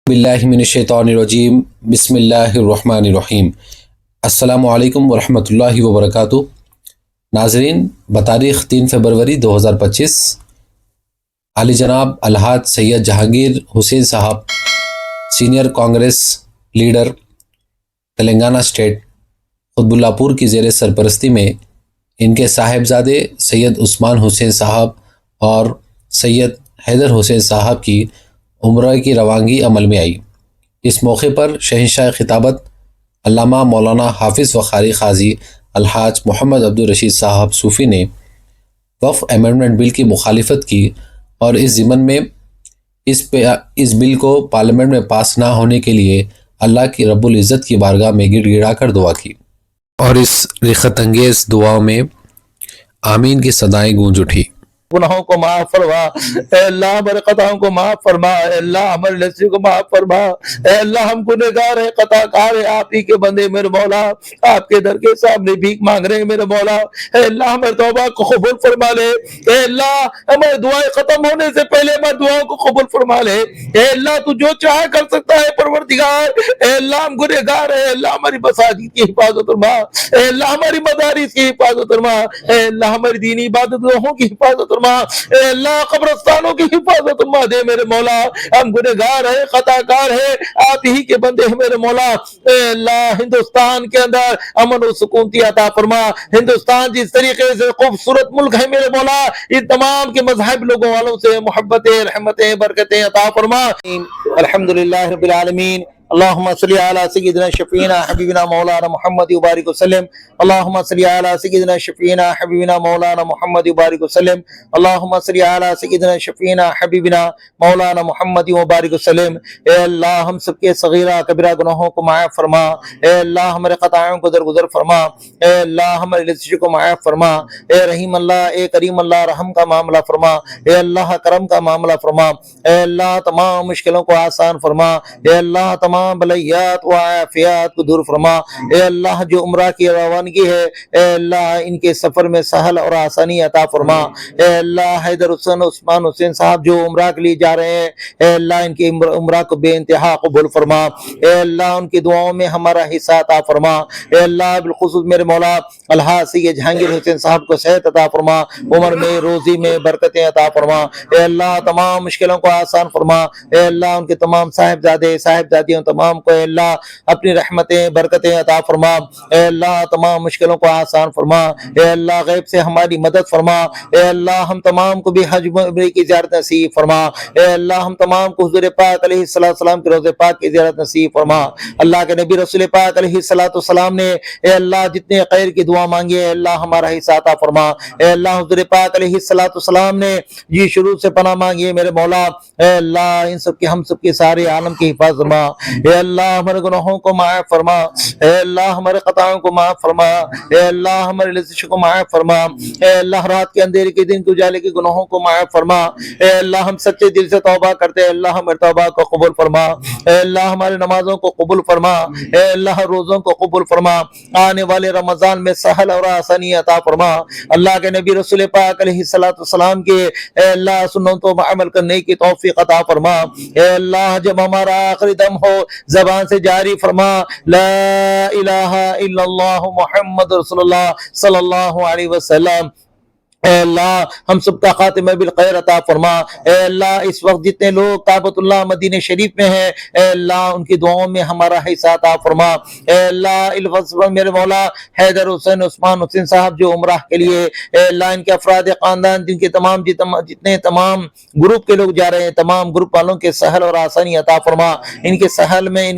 باللہ من الشیطان الرجیم بسم اللہ الرحمن الرحیم۔ السلام علیکم ورحمۃ اللہ وبرکاتہ۔ ناظرین، بتاریخ 3 فروری 2025 عالی جناب الحاج سید جہانگیر حسین صاحب، senior Congress leader Telangana state, Quthbullapur کی زیر سرپرستی میں ان کے صاحبزادے سید عثمان حسین صاحب اور سید حیدر حسین صاحب کی عمرہ کی روانگی عمل میں آئی۔ اس موقع پر شہنشاہ خطابت علامہ مولانا حافظ وقاری قاضی الحاج محمد عبدالرشید صاحب صوفی نے وقف امینڈمنٹ بل کی مخالفت کی اور اس ضمن میں اس بل کو پارلیمنٹ میں پاس نہ ہونے کے لیے اللہ کی رب العزت کی بارگاہ میں گڑ گڑا کر دعا کی، اور اس رخت انگیز دعاؤں میں آمین کی صدائیں گونج اٹھی۔ گناہوں کو معاف فرما اے اللہ، ہمارے خطاؤں کو معاف فرما اے اللہ، ہمارے لفظوں کو معاف فرما اے اللہ، ہم گنہگار ہیں، خطا کار ہیں، آپ ہی کے بندے میرے مولا، آپ کے در کے سامنے بھیک مانگ رہے ہیں میرے مولا۔ اے اللہ، ہمارے توبہ کو قبول فرما لے، اے اللہ ہمارے دعائیں ختم ہونے سے پہلے ہماری دعاؤں کو قبول فرما لے۔ اے اللہ، تو جو چاہے کر سکتا ہے پروردگار۔ اے اللہ، ہم گنہگار ہیں، اے اللہ ہماری مساجد کی حفاظت فرما، اے اللہ ہماری مدارس کی حفاظت فرما، اے اللہ ہماری دینی عبادت گاہوں کی حفاظت فرما، اے اللہ قبرستانوں کی حفاظت فرما دے میرے مولا۔ ہم گنہگار ہیں، خطا کار ہیں، آپ ہی کے بندے ہیں میرے مولا۔ اے اللہ، ہندوستان کے اندر امن و سکونتی عطا فرما۔ ہندوستان جس طریقے سے خوبصورت ملک ہے میرے مولا، ان تمام کے مذہب لوگوں والوں سے محبتیں، رحمتیں، برکتیں عطا فرما۔ الحمدللہ رب العالمین۔ اللہم صلی علی سیدنا شفیعنا حبیبنا مولانا محمد وبارک وسلم۔ اللہم صلی علی سیدنا شفیعنا حبیبنا مولانا محمد وبارک وسلم۔ اللہم صلی علی سیدنا شفیعنا حبیبنا مولانا محمد وبارک وسلم۔ اے اللہ، ہم سب کے صغیرہ کبیرہ گناہوں کو معاف فرما۔ اے اللہ، ہمارے خطاؤں کو درگزر فرما۔ اے اللہ، ہمارے لفظوں کو معاف فرما۔ اے رحیم اللہ، اے کریم اللہ، رحم کا معاملہ فرما۔ اے اللہ، کرم کا معاملہ فرما۔ اے اللہ، تمام مشکلوں کو آسان فرما۔ اے اللہ، تمام بلیات و عافیات کو دور فرما۔ اے اللہ، جو عمرہ کی روانگی ہے، اے اللہ ان کے سفر میں سہل اور آسانی عطا فرما۔ اے اللہ، حیدر حسین عثمان حسین صاحب جو عمرہ کے لیے جا رہے ہیں، اے اللہ ان کی عمرہ کو بے انتہا قبول فرما۔ اے اللہ، ان کی دعاؤں میں ہمارا حصہ عطا فرما۔ اے اللہ، بالخصوص میرے مولا الحاج سید جہانگیر حسین صاحب کو صحت عطا فرما، عمر میں روزی میں برکتیں عطا فرما۔ اے اللہ، تمام مشکلوں کو آسان فرما۔ اے اللہ، ان کے تمام صاحبزادے صاحبزادیوں تمام کو اے اللہ اپنی رحمتیں برکتیں عطا فرما۔ اے اللہ، تمام مشکلوں کو آسان فرما۔ اے اللہ، غیب سے ہماری مدد فرما۔ اے اللہ، ہم تمام کو بھی حج عمرے کی زیارت نصیب فرما۔ اے اللہ، ہم تمام کو حضور پاک علیہ السلام کے روضے پاک کی زیارت نصیب فرما۔ اللہ کے نبی رسول پاک علیہ السلام نے اے اللہ جتنے خیر کی دعا مانگی، اے اللہ ہمارا حصہ عطا فرما۔ اے اللہ، حضور پاک علیہ السلام نے جی شروع سے پناہ مانگی ہے میرے مولا۔ اے اللہ، ان سب کی ہم سب کے سارے عالم کی حفاظت فرما۔ اے اللہ، ہمارے گناہوں کو معاف فرما۔ اے اللہ، ہمارے خطاؤں کو معاف فرما۔ اے اللہ، ہمارے لفظوں کو معاف فرما۔ اے اللہ، رات کے اندھیرے کے دن کے اجالے کے گناہوں کو معاف فرما۔ اے اللہ، ہم سچے دل سے توبہ کرتے ہیں، اللہ ہمارے توبہ کو قبول فرما۔ اے اللہ، ہمارے نمازوں کو قبول فرما۔ اے اللہ، روزوں کو قبول فرما۔ آنے والے رمضان میں سہل اور آسانی عطا فرما۔ اللہ کے نبی رسول پاک علیہ السلام کے اے اللہ سنتوں پر عمل کرنے کی توفیق عطا فرما۔ اے اللہ، جب ہمارا آخری دم ہو زبان سے جاری فرما لا الہ الا اللہ محمد رسول اللہ صلی اللہ علیہ وسلم۔ اے اللہ، ہم سب کا خاتمہ بالخیر عطا فرما۔ اے اللہ، اس وقت جتنے لوگ کعبۃ اللہ مدینہ شریف میں ہیں، اے اللہ ان کی دعاؤں میں ہمارا حصہ عطا فرما۔ اے اللہ، میرے مولا حیدر حسین عثمان حسین صاحب جو عمرہ کے لیے، اے اللہ ان کے افراد خاندان جن کے جتنے تمام گروپ کے لوگ جا رہے ہیں، تمام گروپ والوں کے سہل اور آسانی عطا فرما۔ ان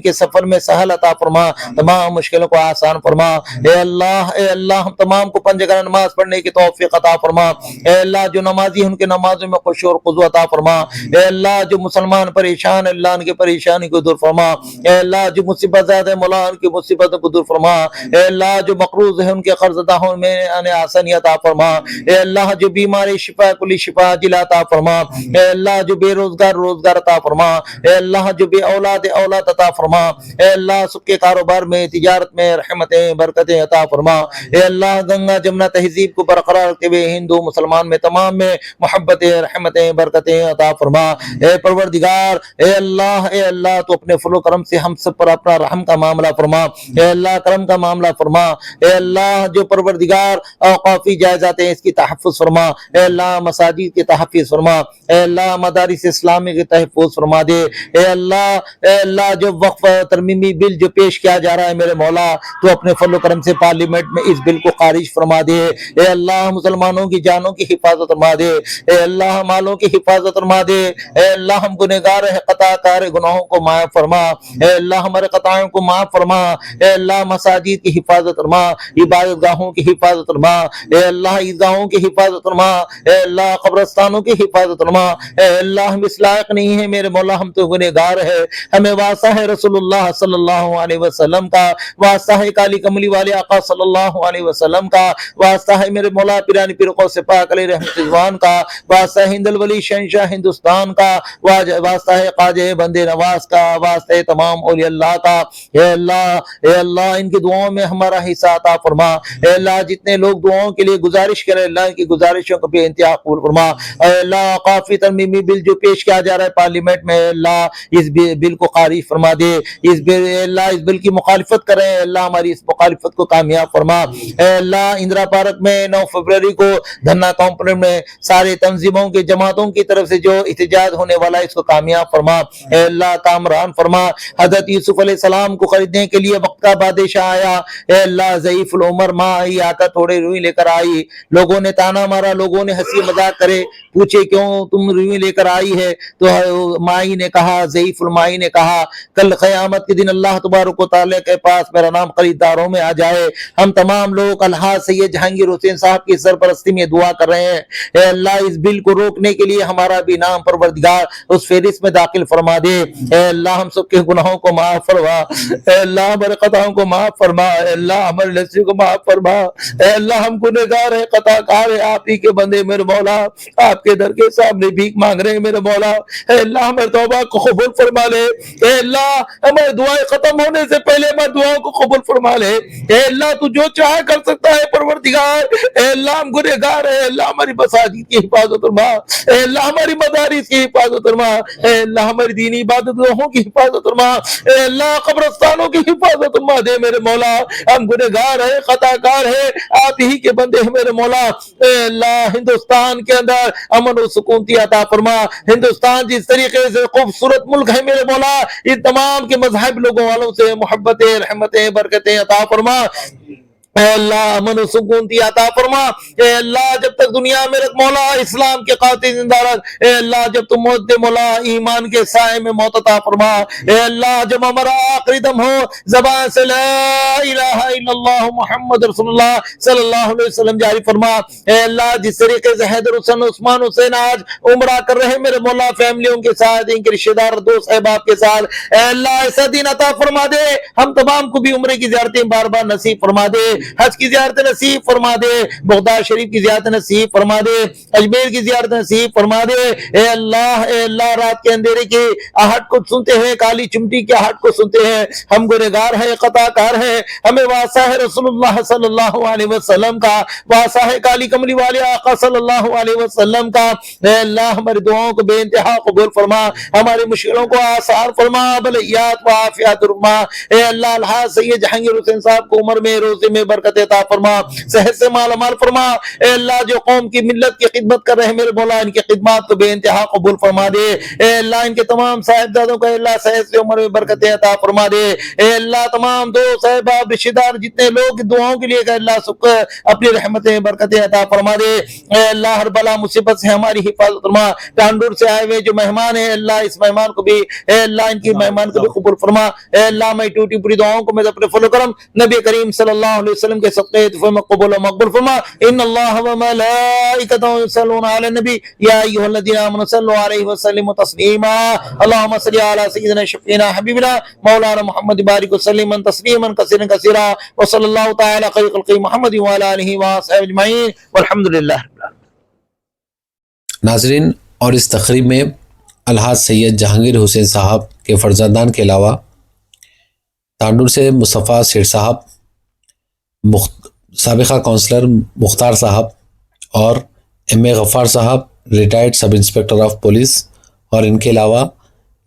کے سفر میں سہل عطا فرما، تمام مشکلوں کو آسان فرما۔ اے اللہ ہم تمام کو 5 جگہ نماز پڑھنے کی توفیق عطا فرما۔ اے اللہ، جو نمازی ان کے نمازوں میں خشوع اور خضوع عطا فرما۔ اے اللہ، جو مسلمان پریشان، اللہ ان کی پریشانی کو دور فرما۔ اے اللہ، جو مصیبت زیادہ مولا ان کی مصیبتوں کو دور فرما۔ اے اللہ، جو مقروض ہیں ان کے قرض داہوں میں انہیں آسانی عطا فرما۔ اے اللہ، جو بیماری شفا کلی شفا جلا عطا فرما۔ اے اللہ، جو بے روزگار روزگار عطا فرما۔ اے اللہ، جو بے اولاد عطا فرما۔ اے اللہ، سب کے کاروبار میں تجارت میں رحمتیں برکتیں عطا فرما۔ اے اللہ، گنگا جمنا تہذیب کو برقرار رکھتے ہوئے ہندو مسلمان میں تمام میں محبتیں رحمتیں برکتیں عطا فرما۔ اے پروردگار اے اللہ تو اپنے فضل و کرم سے ہم سب پر اپنا رحم کا معاملہ فرما، اے اللہ کرم کا معاملہ فرما۔ اے اللہ جو پروردگار اوقافی جائزات ہیں اس کی تحفظ فرما، اے اللہ مساجد کے تحفظ فرما، اے اللہ مدارس اسلامی کے تحفظ فرما دے۔ اے اللہ جو وقف ترمیمی بل جو پیش کیا جا رہا ہے میرے مولا تو اپنے فضل و کرم سے پارلیمنٹ میں اس بل کو خارج فرما دے۔ اے اللہ مسلمانوں کی جانوں کی حفاظت فرما دے، اے اللہ مالوں کی حفاظت فرما دے، اے اللہ ہم گنہگار ہیں خطا کار گناہوں کو معاف فرما، اے اللہ ہمارے خطاؤں کو معاف فرما، اے اللہ مساجد کی حفاظت فرما، عبادت گاہوں کی حفاظت فرما، اے اللہ عیدگاہوں کی حفاظت فرما، اے اللہ قبرستانوں کی حفاظت فرما۔ اے اللہ ہم اس لائق نہیں ہیں میرے مولا، ہم تو گنہگار ہے، ہمیں واسطہ ہے رسول اللہ صلی اللہ علیہ وسلم کا، واسطہ ہے کالی کملی والے آقا صلی اللہ علیہ وسلم کا، واسطہ ہے میرے مولا پیرانی پیر غوث پاک علیہ رحمت رضوان کا، واسطہ ہے ہند الولی شہنشاہ ہندوستان کا، واسطہ ہے خواجہ بندے نواز کا، واسطہ ہے تمام اولیاء اللہ کا۔ اے اللہ ان کی دعاؤں میں ہمارا حصہ عطا فرما۔ اے اللہ جتنے لوگ دعاؤں کے لیے گزارش کریں اللہ ان کی گزارشوں کو بے انتہا قبول فرما۔ اے اللہ کافی ترمیمی بل جو پیش کیا جا رہا ہے پارلیمنٹ میں اے اللہ اس بل کو خارج فرما دے، اے اللہ اس بل کی مخالفت کریں، اے اللہ ہماری اس مخالفت کو کامیاب فرما۔ اے اللہ اندرا پارک میں 9 فروری کو دھرنا کمپلیکس میں سارے تنظیموں کے جماعتوں کی طرف سے جو احتجاج ہونے والا ہے اس کو کامیاب فرما۔ اے اللہ کامران فرما۔ حضرت یوسف علیہ السلام کو خریدنے کے لیے وقت کا بادشاہ آیا، اے اللہ ضعیف العمر ماں آئی، آ کر تھوڑے روئی لے کر آئی، لوگوں نے تانا مارا، لوگوں نے ہنسی مذاق کرے، پوچھے کیوں تم روئی لے کر آئی ہے تو مائی نے کہا، ضعیف المائی نے کہا کل قیامت کے دن اللہ تبارک و تعالیٰ کے پاس میرا نام خریداروں میں آ جائے۔ ہم تمام لوگ الحاج سید جہانگیر حسین صاحب کی سرپرستی میں دعا کر رہے ہیں، اے اللہ اس بل کو روکنے کے لیے ہمارا بھی نام پروردگار اس فہرست میں داخل فرما دے۔ اے اللہ ہم سب کے گناہوں کو معاف فرما، اے اللہ ہمارے خطاؤں کو معاف فرما، اے اللہ ہمارے لسیوں کو معاف فرما۔ اے اللہ ہم گنہگار ہیں خطا کار ہیں، آپ ہی کے بندے میرے مولا آپ کے در کے سامنے بھیک مانگ رہے ہیں میرے مولا۔ اے اللہ ہمارے توبہ کو قبول فرما لے، اے اللہ ہمارے دعائیں ختم ہونے سے پہلے ہماری دعاؤں کو قبول فرما لے۔ اے اللہ تو جو چاہے کر سکتا ہے پروردگار، اے اللہ ہم گنہگار ہیں، اے اللہ ہماری مساجد کی حفاظت فرما، اے اللہ ہماری مدارس کی حفاظت فرما، اے اللہ ہماری دینی عبادت گاہوں کی حفاظت فرما، اے اللہ قبرستانوں کی حفاظت فرما دے میرے مولا۔ ہم گنہگار ہیں خطا کار ہیں، آپ ہی کے بندے ہیں میرے مولا۔ اے اللہ ہندوستان کے اندر امن و سکون عطا فرما۔ ہندوستان جس طریقے سے خوبصورت ملک ہے میرے مولا، ان تمام کے مذہب لوگوں والوں سے محبتیں رحمتیں برکتیں عطا فرما۔ اے اللہ امن و سکون عطا فرما۔ اے اللہ جب تک دنیا میں رکھ مولا اسلام کے قاطع زندہ رکھ، اے اللہ جب تم موت دے مولا ایمان کے سائے میں موت عطا فرما۔ اے اللہ جب ہمارا آخری دم ہو زبان سے لا الہ الا اللہ محمد رسول اللہ صلی اللہ علیہ وسلم جاری فرما۔ اے اللہ جس طریقے سے حیدر حسین عثمان حسین آج عمرہ کر رہے میرے مولا فیملیوں کے ساتھ، ان کے رشتہ دار دوست احباب کے ساتھ، اے اللہ ایسا دن عطا فرما دے ہم تمام کو بھی عمرے کی زیارتیں بار بار نصیب فرما دے، حج کی زیارت نصیب فرما دے، بغداد شریف کی زیارت نصیب فرما دے، اجمیر کی زیارت نصیب فرما دے۔ اے اللہ رات کے اندھیرے کی آہٹ کو سنتے ہیں، کالی چمٹی کی آہٹ کو سنتے ہیں، ہم گنہگار ہیں خطا کار ہیں، ہمیں واسطہ ہے رسول اللہ صلی اللہ علیہ وسلم کا، واسطہ ہے کالی کملی والے آقا صلی اللہ علیہ وسلم کا۔ اے اللہ ہماری دعاؤں کو بے انتہا قبول فرما، ہماری مشکلوں کو آسان فرما، بلیات و عافیات فرما۔ اے اللہ الحاج سید جہانگیر حسین صاحب کو عمر میں روزے میں برکت عطا فرما، صحت سے مال مال فرما۔ اے اللہ جو قوم کی ملت کی خدمت کر رہے ہیں میرے مولا ان کی خدمات کو بے انتہا قبول فرما دے۔ اے اللہ ان کے تمام صاحبزادوں کو اللہ صحت سے عمر میں برکت عطا فرما دے۔ اے اللہ تمام دوست احباب رشتہ دار جتنے لوگ دعاؤں کے لیے کہ اللہ سب کو اپنی رحمتیں برکتیں عطا فرما دے۔ اے اللہ ہر بلا مصیبت سے ہماری حفاظت فرما۔ ٹانڈور سے آئے ہوئے جو مہمان ہیں اللہ اس مہمان کو بھی اے اللہ ان کی مہمان کو بھی قبول فرما۔ اے اللہ میں ٹوٹی پوری دعاؤں کو میں اپنے فضل و کرم نبی کریم صلی اللہ علیہ وسلم کے صدقے میں قبول و مقبول فرما۔ ان اللہ و ملائکتہ یصلون علی النبی یا ایھا الذین آمنوا صلوا علیہ وسلموا تسلیما۔ اللهم صل علی سیدنا شفیعنا حبیبنا مولانا محمد بارک وسلم تسلیما کثیرا کثیرا وصلی اللہ تعالی خیر خلق محمد وعلی آلہ وصحبہ اجمعین والحمد للہ۔ ناظرین، اور اس تقریب میں الحاج سید جہانگیر حسین صاحب کے فرزندان کے علاوہ تانڈور سے مصطفیٰ سیٹھ صاحب، سابقہ کونسلر مختار صاحب اور ایم اے غفار صاحب retired sub inspector of police, اور ان کے علاوہ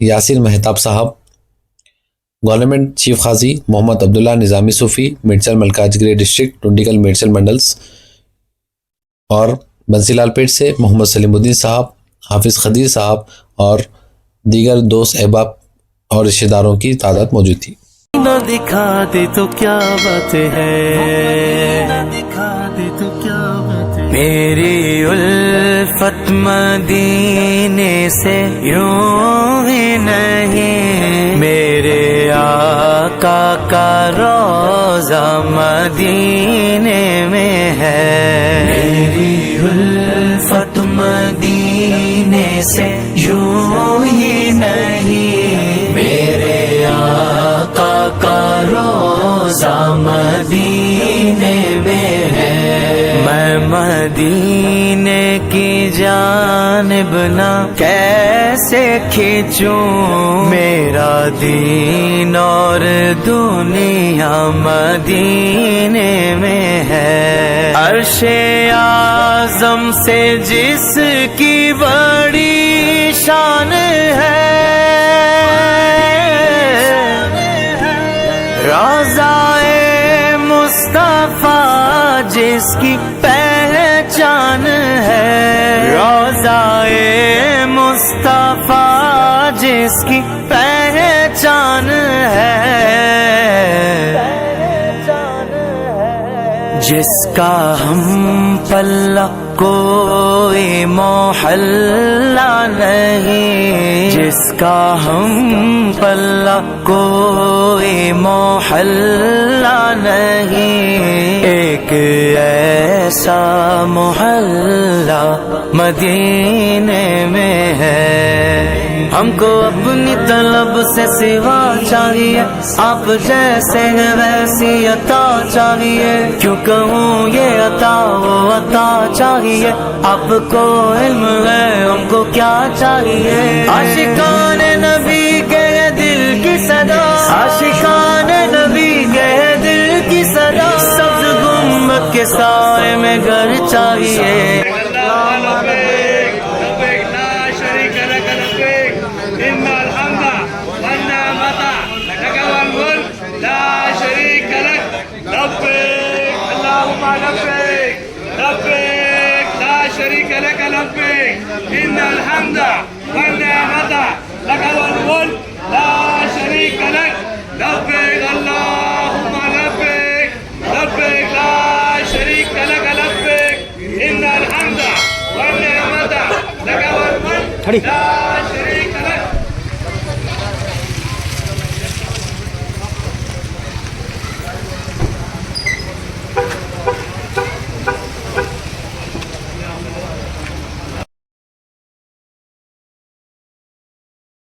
یاسر مہتاب صاحب، گورنمنٹ چیف قاضی محمد عبداللہ نظامی صوفی میڈچل ملکاجگیری ڈسٹرکٹ ٹونڈیگل میڈچل منڈلس، اور بنسی لال پیٹ سے محمد سلیم الدین صاحب، حافظ خدیر صاحب اور دیگر دوست احباب اور رشتہ داروں کی تعداد موجود تھی۔ نہ دکھا دے تو کیا بات ہے، دکھا دے تو کیا بات ہے، میری الفت مدینے سے یوں ہی نہیں، میرے آقا کا روضہ مدینے میں ہے، میری الفت مدینے سے یوں ہی نہیں، میرے آقا کا روضہ مدینے میں ہے، میں مدینے کی جانب نہ کیسے کھینچوں، میرا دین اور دنیا مدینے میں ہے، عرش اعظم سے جس کی بڑی شان ہے، روضہ مصطفیٰ جس کی پہچان ہے، روضہ مصطفیٰ جس کی پہچان ہے، جس کا ہم پلہ کوئی محلہ نہیں، جس کا ہم پلہ کوئی محلہ نہیں، ایک ایسا محلہ مدینے میں ہے، ہم کو اپنی طلب سے سوا چاہیے، آپ جیسے ہیں ویسی عطا چاہیے، کیوں کہوں یہ عطا وہ عطا چاہیے، آپ کو علم ہے ہم کو کیا چاہیے، عاشقان نبی کے دل کی صدا، عاشقان نبی کے دل کی صدا، سبز گنبد کے سائے میں گھر چاہیے، شريك لك لبيك إن الحمد والنعمة لك والملك لا شريك لك لبيك اللهم لبيك لبيك لا شريك لك لبيك إن الحمد والنعمة لك والملك لا